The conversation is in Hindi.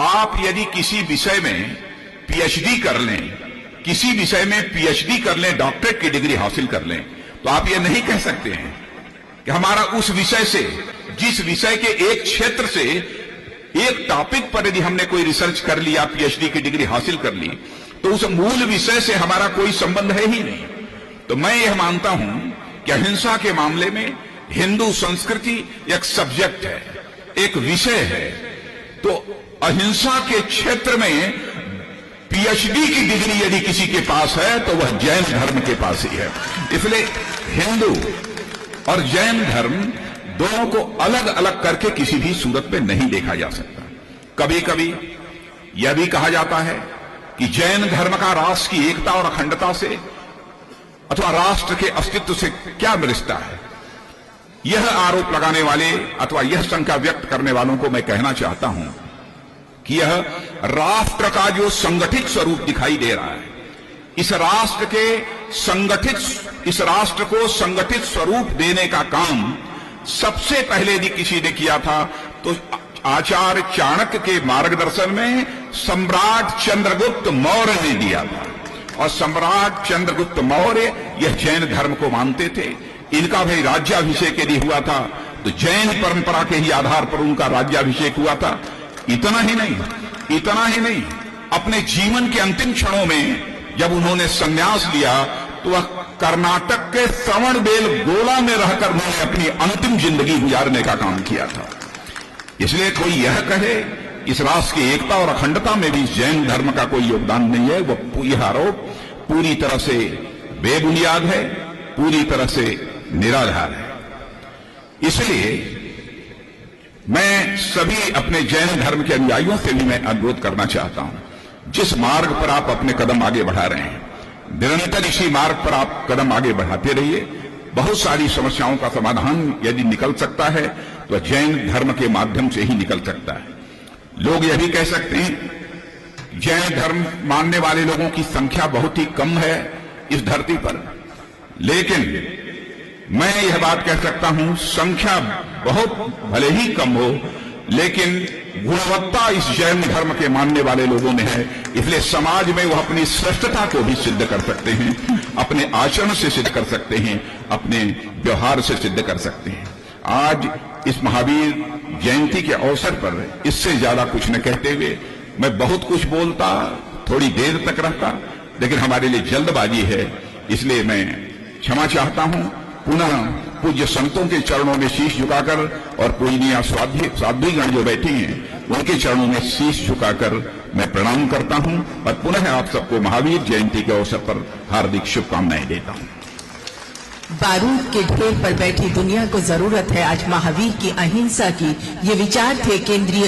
आप यदि किसी विषय में पीएचडी कर लें, किसी विषय में पीएचडी कर लें, डॉक्टरेट की डिग्री हासिल कर लें, तो आप ये नहीं कह सकते हैं कि हमारा उस विषय से, जिस विषय के एक क्षेत्र से, एक टॉपिक पर यदि हमने कोई रिसर्च कर लिया, पीएचडी की डिग्री हासिल कर ली, तो उस मूल विषय से हमारा कोई संबंध है ही नहीं। तो मैं यह मानता हूं कि अहिंसा के मामले में हिंदू संस्कृति एक सब्जेक्ट है, एक विषय है। तो अहिंसा के क्षेत्र में पीएचडी की डिग्री यदि किसी के पास है तो वह जैन धर्म के पास ही है। इसलिए हिंदू और जैन धर्म दोनों को अलग अलग करके किसी भी सूरत में नहीं देखा जा सकता। कभी कभी यह भी कहा जाता है कि जैन धर्म का राष्ट्र की एकता और अखंडता से अथवा राष्ट्र के अस्तित्व से क्या रिश्ता है। यह आरोप लगाने वाले अथवा यह शंका व्यक्त करने वालों को मैं कहना चाहता हूं कि यह राष्ट्र का जो संगठित स्वरूप दिखाई दे रहा है, इस राष्ट्र को संगठित स्वरूप देने का काम सबसे पहले यदि किसी ने किया था तो आचार्य चाणक्य के मार्गदर्शन में सम्राट चंद्रगुप्त मौर्य ने दिया था। और सम्राट चंद्रगुप्त मौर्य यह जैन धर्म को मानते थे। इनका भी राज्याभिषेक यदि हुआ था तो जैन परंपरा के ही आधार पर उनका राज्याभिषेक हुआ था। इतना ही नहीं, अपने जीवन के अंतिम क्षणों में जब उन्होंने संन्यास लिया तो वह कर्नाटक के श्रवणबेलगोला में रहकर उन्होंने अपनी अंतिम जिंदगी गुजारने का काम किया था। इसलिए कोई यह कहे इस राष्ट्र की एकता और अखंडता में भी जैन धर्म का कोई योगदान नहीं है, वह यह आरोप पूरी तरह से बेबुनियाद है, पूरी तरह से निराधार है। इसलिए मैं सभी अपने जैन धर्म के अनुयायियों से भी मैं अनुरोध करना चाहता हूं, जिस मार्ग पर आप अपने कदम आगे बढ़ा रहे हैं, निरंतर इसी मार्ग पर आप कदम आगे बढ़ाते रहिए। बहुत सारी समस्याओं का समाधान यदि निकल सकता है तो जैन धर्म के माध्यम से ही निकल सकता है। लोग यह भी कह सकते हैं जैन धर्म मानने वाले लोगों की संख्या बहुत ही कम है इस धरती पर, लेकिन मैं यह बात कह सकता हूं संख्या बहुत भले ही कम हो, लेकिन गुणवत्ता इस जैन धर्म के मानने वाले लोगों में है। इसलिए समाज में वह अपनी श्रेष्ठता को भी सिद्ध कर सकते हैं, अपने आचरण से सिद्ध कर सकते हैं, अपने व्यवहार से सिद्ध कर सकते हैं। आज इस महावीर जयंती के अवसर पर इससे ज्यादा कुछ न कहते हुए मैं बहुत कुछ बोलता, थोड़ी देर तक रहता, लेकिन हमारे लिए जल्दबाजी है, इसलिए मैं क्षमा चाहता हूं। पुनः पूज्य संतों के चरणों में शीश झुकाकर और पूजनीय साध्वीगण जो बैठी हैं उनके चरणों में शीश झुकाकर मैं प्रणाम करता हूं और पुनः आप सबको महावीर जयंती के अवसर पर हार्दिक शुभकामनाएं देता हूं। बारूद के ढेर पर बैठी दुनिया को जरूरत है आज महावीर की अहिंसा की, ये विचार थे केंद्रीय